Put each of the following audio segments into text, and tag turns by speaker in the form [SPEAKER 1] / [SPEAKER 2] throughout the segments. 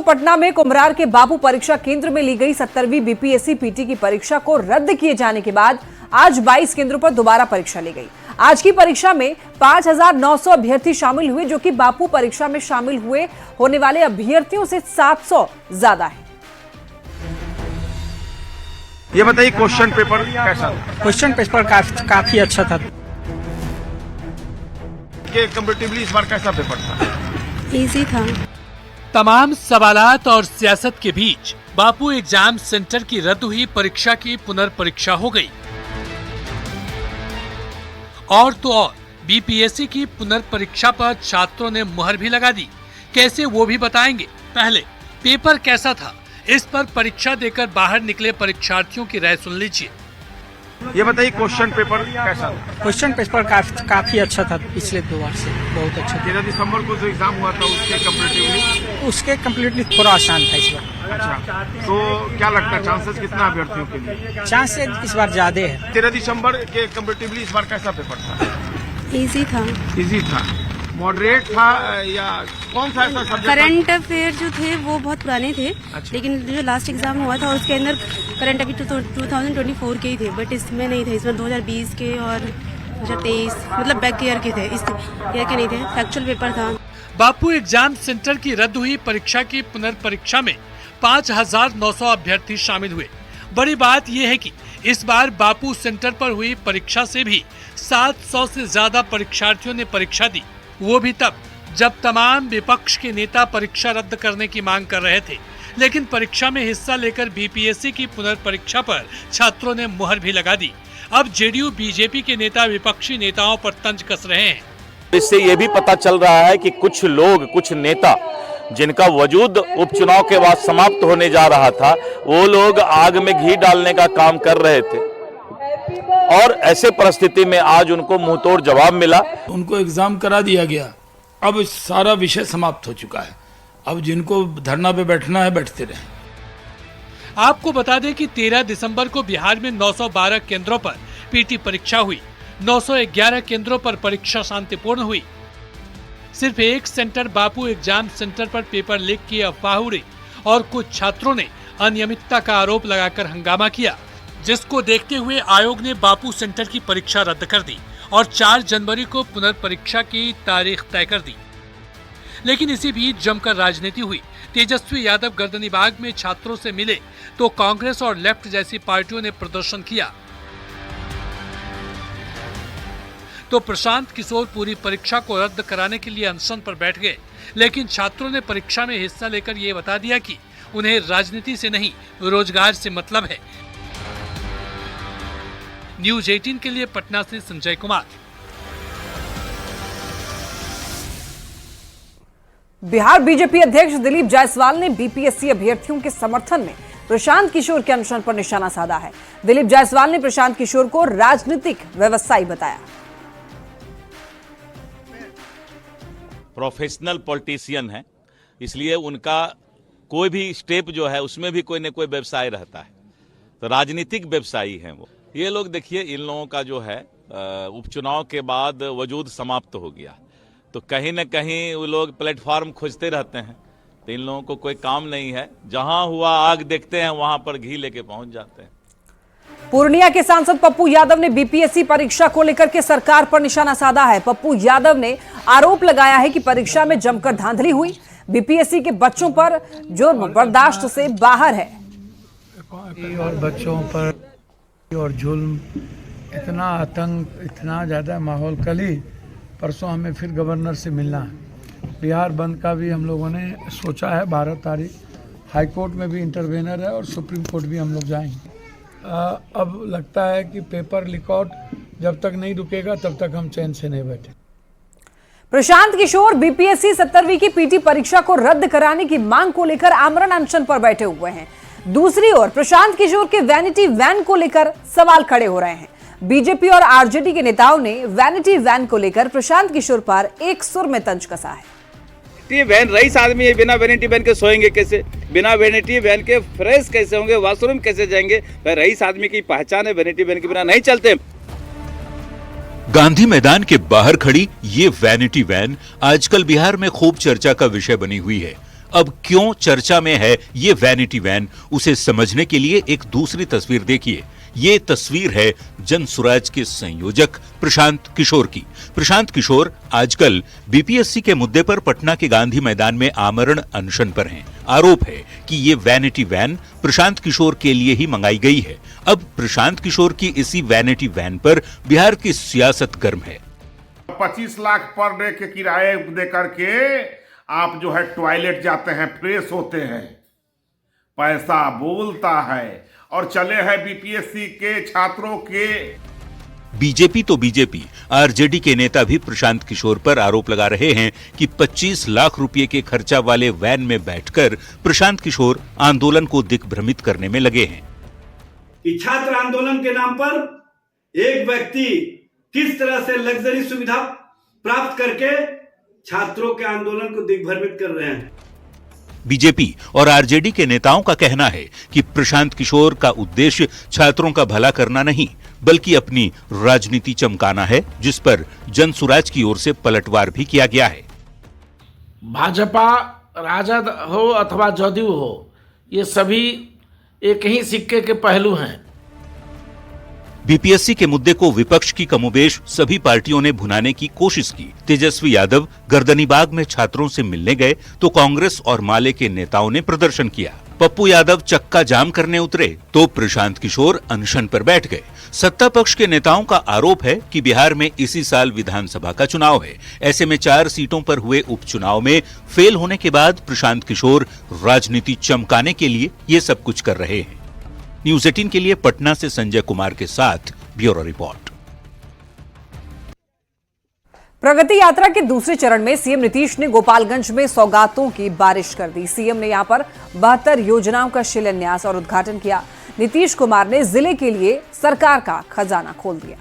[SPEAKER 1] पटना में कुम्हरार के बापू परीक्षा केंद्र में ली गई 70वीं बीपीएससी पीटी की परीक्षा को रद्द किए जाने के बाद आज 22 केंद्रों पर दोबारा परीक्षा ली गई। आज की परीक्षा में 5,900 अभ्यर्थी शामिल हुए, जो कि बापू परीक्षा में शामिल होने वाले अभ्यर्थियों से 700 ज्यादा है।
[SPEAKER 2] ये बताइए, क्वेश्चन पेपर कैसा था?
[SPEAKER 3] क्वेश्चन पेपर काफी अच्छा था।
[SPEAKER 2] कंपैरेटिवली इस बार कैसा पेपर था?
[SPEAKER 4] इजी था।
[SPEAKER 5] तमाम सवालात और सियासत के बीच बापू एग्जाम सेंटर की रद्द हुई परीक्षा की पुनर्परीक्षा हो गई। और तो और बीपीएससी की पुनर्परीक्षा पर छात्रों ने मुहर भी लगा दी। कैसे, वो भी बताएंगे। पहले पेपर कैसा था, इस पर परीक्षा देकर बाहर निकले परीक्षार्थियों की राय सुन लीजिए।
[SPEAKER 2] ये बताइए, क्वेश्चन पेपर कैसा था?
[SPEAKER 3] क्वेश्चन पेपर काफी अच्छा था। पिछले 2 बार से बहुत अच्छा था।
[SPEAKER 2] 13 दिसंबर को जो एग्जाम हुआ था उसके कंपैरेटिवली
[SPEAKER 3] थोड़ा आसान था इस बार।
[SPEAKER 2] अच्छा, तो क्या लगता है चांसेस कितना अभ्यर्थियों के लिए?
[SPEAKER 3] चांसेस इस बार ज्यादा है।
[SPEAKER 2] 13 दिसंबर के कंपैरेटिवली इस बार कैसा पेपर था?
[SPEAKER 4] इजी था।
[SPEAKER 2] इजी था, मॉडरेट था, या कौन सा ऐसा सब्जेक्ट?
[SPEAKER 4] करंट अफेयर जो थे वो बहुत पुराने थे।
[SPEAKER 2] अच्छा।
[SPEAKER 4] लेकिन जो लास्ट एग्जाम हुआ था उसके अंदर करंट अफेयर 2024 के ही थे, बट इसमें नहीं थे। इसमें 2020 के और 2023 मतलब बैक ईयर के थे, इस ईयर के नहीं थे। फैक्चुअल पेपर था।
[SPEAKER 5] बापू एग्जाम सेंटर की रद्द हुई परीक्षा की पुनर्परीक्षा में 5,900 अभ्यर्थी शामिल हुए। बड़ी बात यह है कि इस बार बापू सेंटर पर हुई परीक्षा से भी 700 से ज्यादा परीक्षार्थियों ने परीक्षा दी, वो भी तब जब तमाम विपक्ष के नेता परीक्षा रद्द करने की मांग कर रहे थे। लेकिन परीक्षा में हिस्सा लेकर बीपीएससी की पुनर्परीक्षा पर छात्रों ने मुहर भी लगा दी। अब जेडीयू बीजेपी के नेता विपक्षी नेताओं पर तंज कस रहे हैं।
[SPEAKER 6] इससे ये भी पता चल रहा है कि कुछ लोग, कुछ नेता जिनका वजूद उपचुनाव के बाद समाप्त होने जा रहा था, वो लोग आग में घी डालने का काम कर रहे थे। और ऐसे परिस्थिति में आज उनको मुंहतोड़ जवाब मिला।
[SPEAKER 7] उनको एग्जाम करा दिया गया। अब सारा विषय समाप्त हो चुका है। अब जिनको धरना पे बैठना है बैठते रहे।
[SPEAKER 5] आपको बता दें कि 13 दिसंबर को बिहार में 912 केंद्रों पर पीटी परीक्षा हुई। 911 केंद्रों पर परीक्षा शांतिपूर्ण हुई। सिर्फ एक सेंटर बापू एग्जाम सेंटर पर पेपर लीक की अफवाह उड़ी और कुछ छात्रों ने अनियमितता का आरोप लगाकर हंगामा किया, जिसको देखते हुए आयोग ने बापू सेंटर की परीक्षा रद्द कर दी और 4 जनवरी को पुनर्परीक्षा की तारीख तय कर दी। लेकिन इसी बीच जमकर राजनीति हुई। तेजस्वी यादव गर्दनीबाग में छात्रों से मिले तो कांग्रेस और लेफ्ट जैसी पार्टियों ने प्रदर्शन किया। तो प्रशांत किशोर पूरी परीक्षा को रद्द कराने के लिए अनशन पर बैठ गए। लेकिन छात्रों ने परीक्षा में हिस्सा लेकर ये बता दिया कि उन्हें राजनीति से नहीं, रोजगार से मतलब है। न्यूज 18 के लिए पटना से संजय कुमार।
[SPEAKER 1] बिहार बीजेपी अध्यक्ष दिलीप जायसवाल ने बीपीएससी अभ्यर्थियों के समर्थन में प्रशांत किशोर के अनशन पर निशाना साधा है। दिलीप जायसवाल ने प्रशांत किशोर को राजनीतिक व्यवसायी बताया।
[SPEAKER 6] प्रोफेशनल पॉलिटिशियन है, इसलिए उनका कोई भी स्टेप जो है उसमें भी कोई न कोई व्यवसाय रहता है। तो राजनीतिक व्यवसायी हैं वो। ये लोग देखिए, इन लोगों का जो है उपचुनाव के बाद वजूद समाप्त हो गया, तो कहीं न कहीं वो लोग प्लेटफॉर्म खोजते रहते हैं। तो इन लोगों को कोई काम नहीं है, जहां हुआ आग देखते हैं वहां पर घी लेके पहुंच जाते हैं।
[SPEAKER 1] पूर्णिया के सांसद पप्पू यादव ने बीपीएससी परीक्षा को लेकर के सरकार पर निशाना साधा है। पप्पू यादव ने आरोप लगाया है कि परीक्षा में जमकर धांधली हुई। बीपीएससी के बच्चों पर जुर्म बर्दाश्त से बाहर है।
[SPEAKER 8] और बच्चों पर और जुल्म, इतना आतंक, इतना ज़्यादा माहौल। कल ही परसों हमें फिर गवर्नर से मिलना है। बिहार बंद का भी हम लोगों ने सोचा है 12 तारीख। हाई कोर्ट में भी इंटरवेनर है और सुप्रीम कोर्ट भी हम लोग जाएंगे। अब लगता है कि पेपर लीकआउट जब तक नहीं रुकेगा तब तक हम चैन से नहीं बैठे।
[SPEAKER 1] प्रशांत किशोर बीपीएससी 70वीं की पीटी परीक्षा को रद्द कराने की मांग को लेकर आमरण अनशन पर बैठे हुए हैं। दूसरी ओर प्रशांत किशोर के वैनिटी वैन को लेकर सवाल खड़े हो रहे हैं। बीजेपी और आरजेडी के नेताओं ने वैनिटी वैन को लेकर प्रशांत किशोर पर एक सुर में तंज कसा है।
[SPEAKER 9] वैन रईस आदमी है, बिना वैनिटी वैन के सोएंगे कैसे? बिना वैनिटी वैन के फ्रेश कैसे होंगे? वॉशरूम कैसे जाएंगे? भाई रईस आदमी की पहचान है, वैनिटी वैन के बिना नहीं चलते।
[SPEAKER 10] गांधी मैदान के बाहर खड़ी ये वैनिटी वैन आजकल बिहार में खूब चर्चा का विषय बनी हुई है। अब क्यों चर्चा में है ये वैनिटी वैन, उसे समझने के लिए एक दूसरी तस्वीर देखिए। ये तस्वीर है जनसुराज के संयोजक प्रशांत किशोर की। प्रशांत किशोर आजकल बीपीएससी के मुद्दे पर पटना के गांधी मैदान में आमरण अनशन पर हैं। आरोप है कि ये वैनिटी वैन प्रशांत किशोर के लिए ही मंगाई गई है। अब प्रशांत किशोर की इसी वैनिटी वैन पर बिहार की सियासत गर्म है।
[SPEAKER 2] 25 लाख पर डे के किराए दे करके आप जो है टॉयलेट जाते हैं, फ्रेश होते हैं, पैसा बोलता है और चले हैं बीपीएससी के छात्रों के।
[SPEAKER 10] बीजेपी तो बीजेपी, आरजेडी के नेता भी प्रशांत किशोर पर आरोप लगा रहे हैं कि 25 लाख रुपए के खर्चा वाले वैन में बैठकर प्रशांत किशोर आंदोलन को दिग्भ्रमित करने में लगे हैं।
[SPEAKER 11] कि छात्र आंदोलन के नाम पर एक व्यक्ति किस तरह से लग्जरी सुविधा प्राप्त करके छात्रों के आंदोलन को दिग्भ्रमित कर रहे हैं।
[SPEAKER 10] बीजेपी और आरजेडी के नेताओं का कहना है कि प्रशांत किशोर का उद्देश्य छात्रों का भला करना नहीं, बल्कि अपनी राजनीति चमकाना है, जिस पर जनसुराज की ओर से पलटवार भी किया गया है।
[SPEAKER 7] भाजपा, राजद हो अथवा जदयू हो, ये सभी एक ही सिक्के के पहलू हैं।
[SPEAKER 10] बीपीएससी के मुद्दे को विपक्ष की कमोबेश सभी पार्टियों ने भुनाने की कोशिश की। तेजस्वी यादव गर्दनीबाग में छात्रों से मिलने गए तो कांग्रेस और माले के नेताओं ने प्रदर्शन किया। पप्पू यादव चक्का जाम करने उतरे तो प्रशांत किशोर अनशन पर बैठ गए। सत्ता पक्ष के नेताओं का आरोप है कि बिहार में इसी साल विधानसभा का चुनाव है। ऐसे में 4 सीटों पर हुए उपचुनाव में फेल होने के बाद प्रशांत किशोर राजनीति चमकाने के लिए ये सब कुछ कर रहे हैं। न्यूज़ 18 के लिए पटना से संजय कुमार के साथ ब्यूरो रिपोर्ट।
[SPEAKER 1] प्रगति यात्रा के दूसरे चरण में सीएम नीतीश ने गोपालगंज में सौगातों की बारिश कर दी। सीएम ने यहां पर 72 योजनाओं का शिलान्यास और उद्घाटन किया। नीतीश कुमार ने जिले के लिए सरकार का खजाना खोल दिया।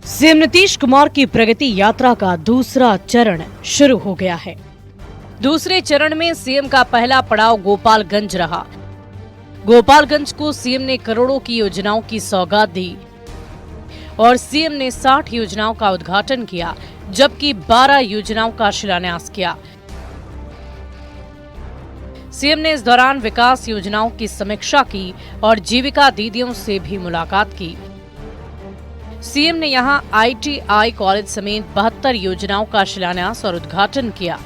[SPEAKER 12] सीएम नीतीश कुमार की प्रगति यात्रा का दूसरा चरण शुरू हो गया है। दूसरे चरण में सीएम का पहला पड़ाव गोपालगंज रहा। गोपालगंज को सीएम ने करोड़ों की योजनाओं की सौगात दी और सीएम ने 60 योजनाओं का उद्घाटन किया, जबकि 12 योजनाओं का शिलान्यास किया। सीएम ने इस दौरान विकास योजनाओं की समीक्षा की और जीविका दीदियों से भी मुलाकात की। सीएम ने यहां ITI कॉलेज समेत 72 योजनाओं का शिलान्यास और उद्घाटन किया।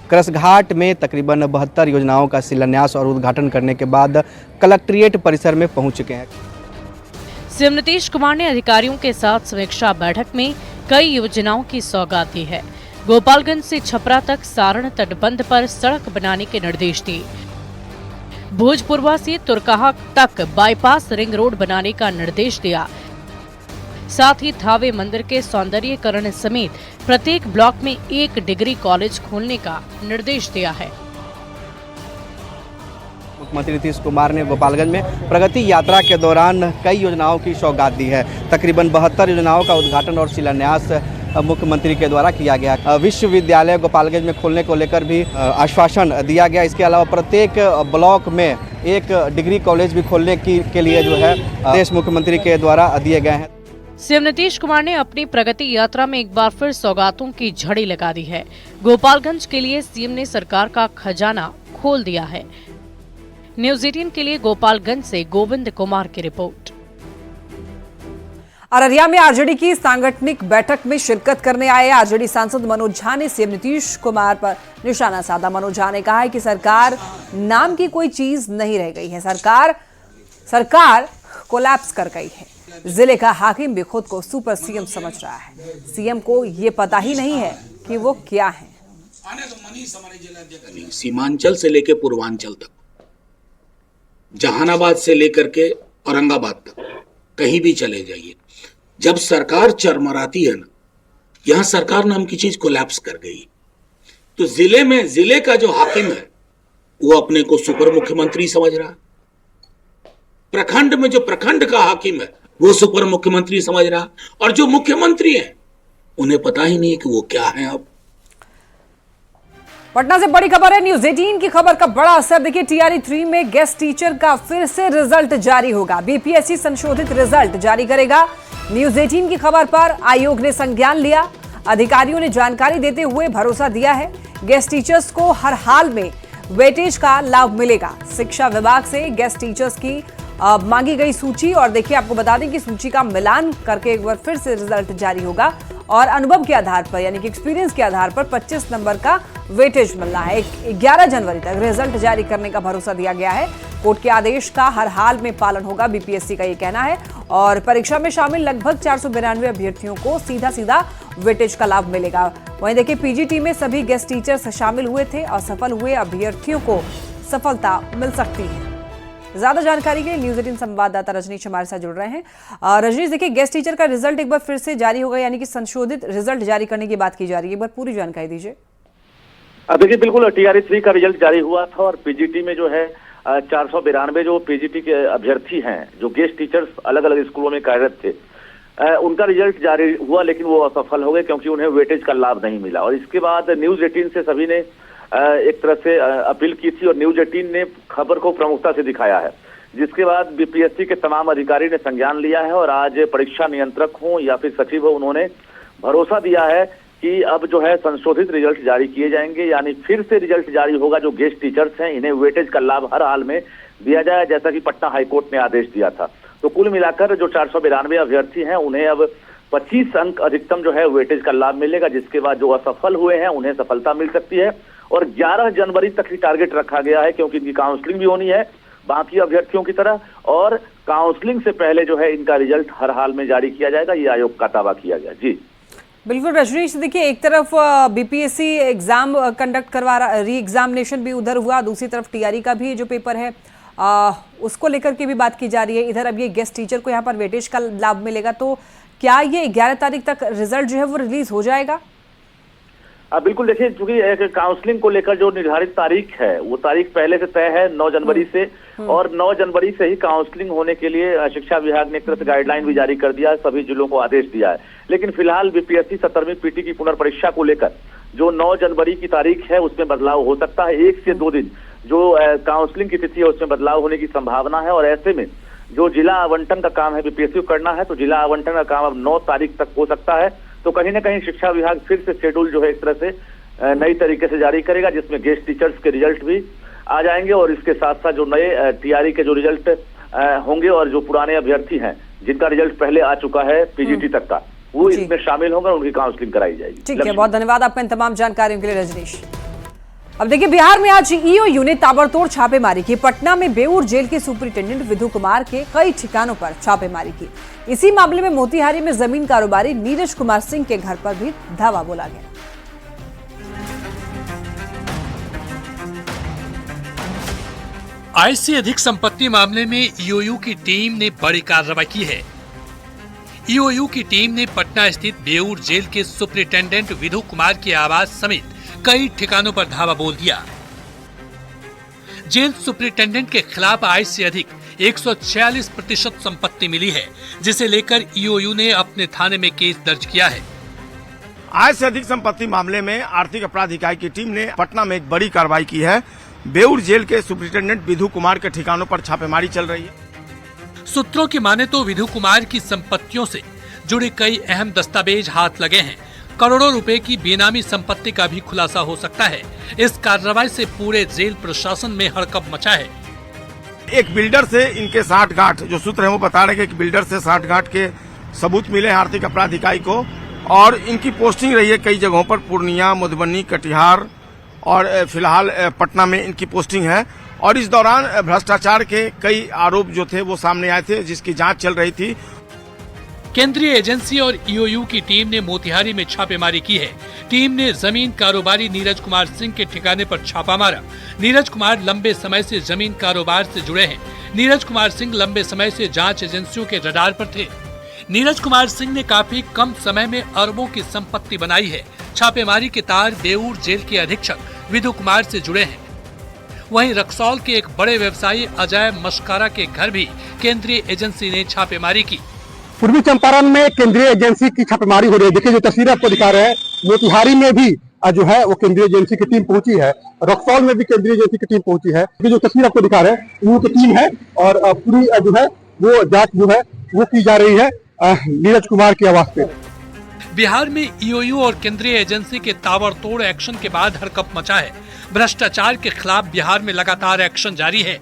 [SPEAKER 13] करसघाट में तकरीबन 72 योजनाओं का शिलान्यास और उद्घाटन करने के बाद कलेक्ट्रेट परिसर में पहुंच चुके हैं।
[SPEAKER 12] सीएम नीतीश कुमार ने अधिकारियों के साथ समीक्षा बैठक में कई योजनाओं की सौगात दी है। गोपालगंज से छपरा तक सारण तटबंध पर सड़क बनाने के निर्देश दिए। भोजपुरवा से तुरकाहा तक बाईपास रिंग रोड बनाने का निर्देश दिया। साथ ही थावे मंदिर के सौंदर्यीकरण समेत प्रत्येक ब्लॉक में 1 डिग्री कॉलेज खोलने का निर्देश दिया है।
[SPEAKER 13] मुख्यमंत्री नीतीश कुमार ने गोपालगंज में प्रगति यात्रा के दौरान कई योजनाओं की सौगात दी है। तकरीबन 72 योजनाओं का उद्घाटन और शिलान्यास मुख्यमंत्री के द्वारा किया गया। विश्वविद्यालय गोपालगंज में खोलने को लेकर भी आश्वासन दिया गया। इसके अलावा प्रत्येक ब्लॉक में 1 डिग्री कॉलेज भी खोलने के लिए जो है आदेश मुख्यमंत्री के द्वारा दिए गए हैं।
[SPEAKER 12] सीएम नीतीश कुमार ने अपनी प्रगति यात्रा में एक बार फिर सौगातों की झड़ी लगा दी है। गोपालगंज के लिए सीएम ने सरकार का खजाना खोल दिया है। न्यूज़ 18 के लिए गोपालगंज से गोविंद कुमार की रिपोर्ट।
[SPEAKER 1] अररिया में आरजेडी की सांगठनिक बैठक में शिरकत करने आए आरजेडी सांसद मनोज झा ने सीएम नीतीश कुमार पर निशाना साधा। मनोज झा ने कहा है कि सरकार नाम की कोई चीज नहीं रह गई है, सरकार कोलैप्स कर गई है। जिले का हाकिम भी खुद को सुपर सीएम समझ रहा है। सीएम को ये पता ही नहीं है कि वो क्या है।
[SPEAKER 14] सीमांचल से लेकर पूर्वांचल तक, जहानाबाद से लेकर के औरंगाबाद तक, कहीं भी चले जाइए, जब सरकार चरमराती है ना, यहां सरकार नाम की चीज कोलैप्स कर गई। तो जिले का जो हाकिम है वो अपने को सुपर मुख्यमंत्री समझ रहा है। प्रखंड में जो प्रखंड का हाकिम है वो सुपर मुख्यमंत्री समझ रहा, और जो मुख्यमंत्री हैं उन्हें पता ही नहीं कि वो क्या हैं। अब
[SPEAKER 1] पटना से बड़ी खबर है। न्यूज़ 18 की खबर का बड़ा असर देखिए। TRE 3 में गेस्ट टीचर का फिर से रिजल्ट जारी होगा। बीपीएससी संशोधित रिजल्ट जारी करेगा। न्यूज़ 18 की खबर पर आयोग ने संज्ञान लिया। अधिकारियों ने जानकारी देते हुए भरोसा दिया है, गेस्ट टीचर्स को हर हाल में वेटेज का लाभ मिलेगा। शिक्षा विभाग से गेस्ट टीचर्स की मांगी गई सूची, और देखिए आपको बता दें कि सूची का मिलान करके एक बार फिर से रिजल्ट जारी होगा और अनुभव के आधार पर यानी कि एक्सपीरियंस के आधार पर 25 नंबर का वेटेज मिलना है। 11 जनवरी तक रिजल्ट जारी करने का भरोसा दिया गया है। कोर्ट के आदेश का हर हाल में पालन होगा, बीपीएससी का ये कहना है। और परीक्षा में शामिल लगभग 492 अभ्यर्थियों को सीधा वेटेज का लाभ मिलेगा। वहीं देखिए पीजीटी में सभी गेस्ट टीचर्स शामिल हुए थे और सफल हुए अभ्यर्थियों को सफलता मिल सकती है। ज्यादा जानकारी के लिए न्यूज 18 संवाददाता रजनीश हमारे साथ जुड़ रहे हैं। रजनीश, देखिए गेस्ट टीचर का रिजल्ट एक बार फिर से जारी होगा, यानी कि संशोधित रिजल्ट जारी करने की बात की जा रही है। एक बार पूरी जानकारी दीजिए।
[SPEAKER 15] देखिए बिल्कुल, टीआरई 3 का रिजल्ट जारी हुआ था और पीजीटी में जो है 492 जो पीजीटी के अभ्यर्थी हैं, जो गेस्ट टीचर्स अलग अलग स्कूलों में कार्यरत थे, उनका रिजल्ट जारी हुआ, लेकिन वो असफल हो गए क्योंकि उन्हें वेटेज का लाभ नहीं मिला। और इसके बाद न्यूज 18 से सभी ने एक तरह से अपील की थी और न्यूज 18 ने खबर को प्रमुखता से दिखाया है, जिसके बाद बीपीएससी के तमाम अधिकारी ने संज्ञान लिया है और आज परीक्षा नियंत्रक हो या फिर सचिव हो, उन्होंने भरोसा दिया है कि अब जो है संशोधित रिजल्ट जारी किए जाएंगे, यानी फिर से रिजल्ट जारी होगा। जो गेस्ट टीचर्स हैं इन्हें वेटेज का लाभ हर हाल में दिया जाए, जैसा कि पटना हाईकोर्ट ने आदेश दिया था। तो कुल मिलाकर जो 492 अभ्यर्थी हैं उन्हें अब 25 अंक अधिकतम जो है वेटेज का लाभ मिलेगा, जिसके बाद जो असफल हुए हैं उन्हें सफलता मिल सकती है। और 11 जनवरी तक ही टारगेट रखा गया है, क्योंकि इनकी काउंसलिंग भी होनी है बाकी अभ्यर्थियों की तरह, और काउंसलिंग से पहले जो है इनका रिजल्ट हर हाल में जारी किया जाएगा, ये आयोग का दावा किया गया। जी
[SPEAKER 1] बिल्कुल रजनीश, देखिए एक तरफ बीपीएससी एग्जाम कंडक्ट करवा रहा, री एग्जामिनेशन भी उधर हुआ, दूसरी तरफ टीआरई का भी जो पेपर है उसको लेकर के भी बात की जा रही है। इधर अब ये गेस्ट टीचर को यहाँ पर वेटेज का लाभ मिलेगा, तो क्या ये 11 तारीख तक रिजल्ट जो है वो रिलीज हो जाएगा?
[SPEAKER 15] बिल्कुल, देखिए चूंकि काउंसलिंग को लेकर जो निर्धारित तारीख है वो तारीख पहले से तय है 9 जनवरी से, और 9 जनवरी से ही काउंसलिंग होने के लिए शिक्षा विभाग ने एक तरह से गाइडलाइन भी जारी कर दिया है, सभी जिलों को आदेश दिया है। लेकिन फिलहाल बीपीएससी 17वीं पीटी की पुनर्परीक्षा को लेकर जो 9 जनवरी की तारीख है उसमें बदलाव हो सकता है। 1 से 2 दिन जो काउंसलिंग की तिथि है उसमें बदलाव होने की संभावना है, और ऐसे में जो जिला आवंटन का काम है बीपीएससी को करना है, तो जिला आवंटन का काम अब 9 तारीख तक हो सकता है। तो कहीं ना कहीं शिक्षा विभाग फिर से शेड्यूल जो है एक तरह से नई तरीके से जारी करेगा, जिसमें गेस्ट टीचर्स के रिजल्ट भी आ जाएंगे और इसके साथ साथ जो नए टीआरई के जो रिजल्ट होंगे और जो पुराने अभ्यर्थी हैं जिनका रिजल्ट पहले आ चुका है पीजीटी तक का, वो इसमें शामिल होंगे, उनकी काउंसलिंग कराई जाएगी।
[SPEAKER 1] ठीक है, बहुत धन्यवाद आपका इन तमाम जानकारियों के लिए रजनीश। अब देखिए बिहार में आज ईओयू ने ताबड़तोड़ छापेमारी की। पटना में बेऊर जेल के सुपरिटेंडेंट विधु कुमार के कई ठिकानों पर छापेमारी की। इसी मामले में मोतिहारी में जमीन कारोबारी नीरज कुमार सिंह के घर पर भी धावा बोला गया।
[SPEAKER 5] आय से अधिक संपत्ति मामले में ईओयू की टीम ने बड़ी कार्रवाई की है। ईओयू की टीम ने पटना स्थित बेऊर जेल के सुपरिटेंडेंट विधु कुमार के आवास समेत कई ठिकानों पर धावा बोल दिया। जेल सुपरिटेंडेंट के खिलाफ आय से अधिक 146% संपत्ति मिली है, जिसे लेकर ईओयू ने अपने थाने में केस दर्ज किया है।
[SPEAKER 16] आय से अधिक संपत्ति मामले में आर्थिक अपराध इकाई की टीम ने पटना में एक बड़ी कार्रवाई की है। बेऊर जेल के सुपरिटेंडेंट विधु कुमार के ठिकानों पर छापेमारी चल रही है।
[SPEAKER 5] सूत्रों की माने तो विधु कुमार की संपत्तियों से जुड़े कई अहम दस्तावेज हाथ लगे हैं। करोड़ों रुपए की बेनामी संपत्ति का भी खुलासा हो सकता है। इस कार्रवाई से पूरे जेल प्रशासन में हड़कंप मचा है।
[SPEAKER 16] एक बिल्डर से इनके साठगांठ, जो सूत्र है वो बता रहे हैं कि बिल्डर से साठगांठ के सबूत मिले हैं आर्थिक अपराध इकाई को, और इनकी पोस्टिंग रही है कई जगहों पर, पूर्णिया, मधुबनी, कटिहार और फिलहाल पटना में इनकी पोस्टिंग है। और इस दौरान भ्रष्टाचार के कई आरोप जो थे वो सामने आए थे, जिसकी जांच चल रही थी।
[SPEAKER 5] केंद्रीय एजेंसी और ईओयू की टीम ने मोतिहारी में छापेमारी की है। टीम ने जमीन कारोबारी नीरज कुमार सिंह के ठिकाने पर छापा मारा। नीरज कुमार लंबे समय से जमीन कारोबार से जुड़े हैं। नीरज कुमार सिंह लंबे समय से जांच एजेंसियों के रडार पर थे। नीरज कुमार सिंह ने काफी कम समय में अरबों की संपत्ति बनाई है। छापेमारी के तार बेऊर जेल के अधीक्षक विधु कुमार से जुड़े हैं। वहीं रक्सौल के एक बड़े व्यवसायी अजय मस्कारा के घर भी केंद्रीय एजेंसी ने छापेमारी की।
[SPEAKER 17] पूर्वी चंपारण में केंद्रीय एजेंसी की छापेमारी हो रही है। देखिए जो तस्वीर आपको दिखा रहे हैं, मोतिहारी में भी जो है वो केंद्रीय एजेंसी की टीम पहुंची है, रक्सौल में भी केंद्रीय एजेंसी की टीम पहुंची है। जो तस्वीर आपको दिखा रहे हैं वो की टीम है और पूरी जो है वो जांच जो है वो की जा रही है नीरज कुमार के आवास पे।
[SPEAKER 5] बिहार में ईओयू और केंद्रीय एजेंसी के ताबड़तोड़ एक्शन के बाद हड़कंप मचा है। भ्रष्टाचार के खिलाफ बिहार में लगातार एक्शन जारी है।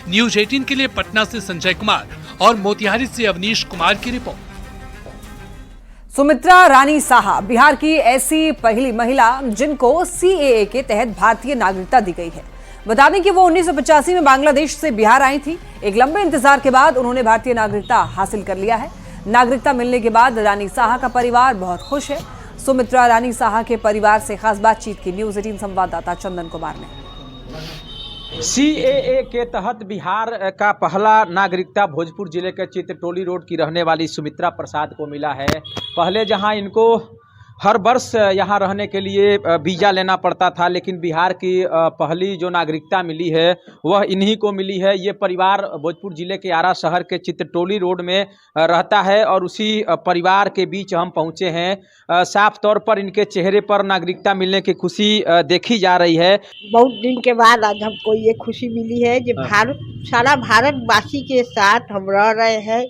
[SPEAKER 5] न्यूज 18 के लिए पटना से संजय कुमार और मोतिहारी से अवनीश कुमार की रिपोर्ट।
[SPEAKER 1] सुमित्रा रानी साहा बिहार की ऐसी पहली महिला जिनको सीएए के तहत भारतीय नागरिकता दी गई है। बता दें कि वो 1985 में बांग्लादेश से बिहार आई थी। एक लंबे इंतजार के बाद उन्होंने भारतीय नागरिकता हासिल कर लिया है। नागरिकता मिलने के बाद रानी साहा का परिवार बहुत खुश है। सुमित्रा रानी साहा के परिवार से खास बातचीत की न्यूज 18 संवाददाता चंदन कुमार ने।
[SPEAKER 18] सीएए के तहत बिहार का पहला नागरिकता भोजपुर जिले के चित्रटोली रोड की रहने वाली सुमित्रा प्रसाद को मिला है। पहले जहां इनको हर वर्ष यहाँ रहने के लिए वीज़ा लेना पड़ता था, लेकिन बिहार की पहली जो नागरिकता मिली है वह इन्हीं को मिली है। ये परिवार भोजपुर जिले के आरा शहर के चित्रटोली रोड में रहता है और उसी परिवार के बीच हम पहुँचे हैं। साफ तौर पर इनके चेहरे पर नागरिकता मिलने की खुशी देखी जा रही है।
[SPEAKER 19] बहुत दिन के बाद आज हमको ये खुशी मिली है कि सारा भारतवासी के साथ हम रह रहे हैं।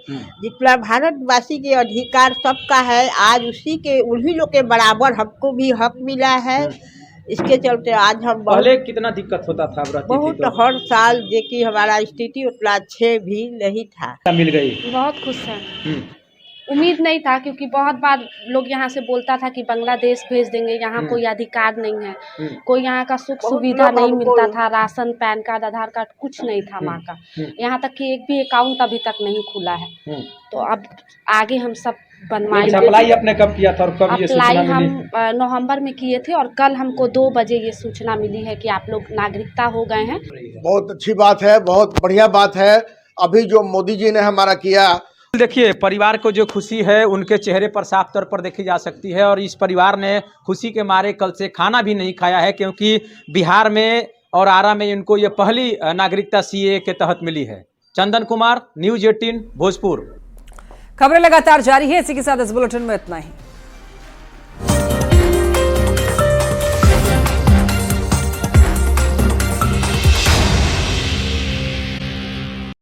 [SPEAKER 19] जितना भारतवासी के अधिकार सबका है, आज उसी के उन्हीं लोग के बराबर हमको भी हक मिला है। इसके चलते आज हम
[SPEAKER 18] पहले कितना दिक्कत होता था
[SPEAKER 19] बहुत हर साल जे कि हमारा स्थिति उतना अच्छे भी नहीं था।
[SPEAKER 18] मिल गई,
[SPEAKER 4] बहुत खुश है। उम्मीद नहीं था, क्योंकि बहुत बार लोग यहाँ से बोलता था कि बांग्लादेश भेज देंगे, यहाँ कोई अधिकार नहीं है, कोई यहाँ का सुख सुविधा नहीं मिलता था, राशन, पैन कार्ड, आधार कार्ड कुछ नहीं था वहाँ का। यहाँ तक कि एक भी अकाउंट अभी तक नहीं खुला है। तो अब आगे हम सब बनवाएंगे।
[SPEAKER 18] अप्लाई आपने कब किया था और कब ये सूचना मिली?
[SPEAKER 4] हम नवंबर में किए थे और कल हमको 2 बजे ये सूचना मिली है कि आप लोग नागरिकता हो गए हैं।
[SPEAKER 16] बहुत अच्छी बात है, बहुत बढ़िया बात है। अभी जो मोदी जी ने हमारा किया,
[SPEAKER 18] देखिए परिवार को जो खुशी है उनके चेहरे पर साफ तौर पर देखी जा सकती है। और इस परिवार ने खुशी के मारे कल से खाना भी नहीं खाया है, क्योंकि बिहार में और आरा में इनको ये पहली नागरिकता सीएए के तहत मिली है। चंदन कुमार, न्यूज 18 भोजपुर।
[SPEAKER 1] खबरें लगातार जारी है। इसी के साथ इस बुलेटिन में इतना ही।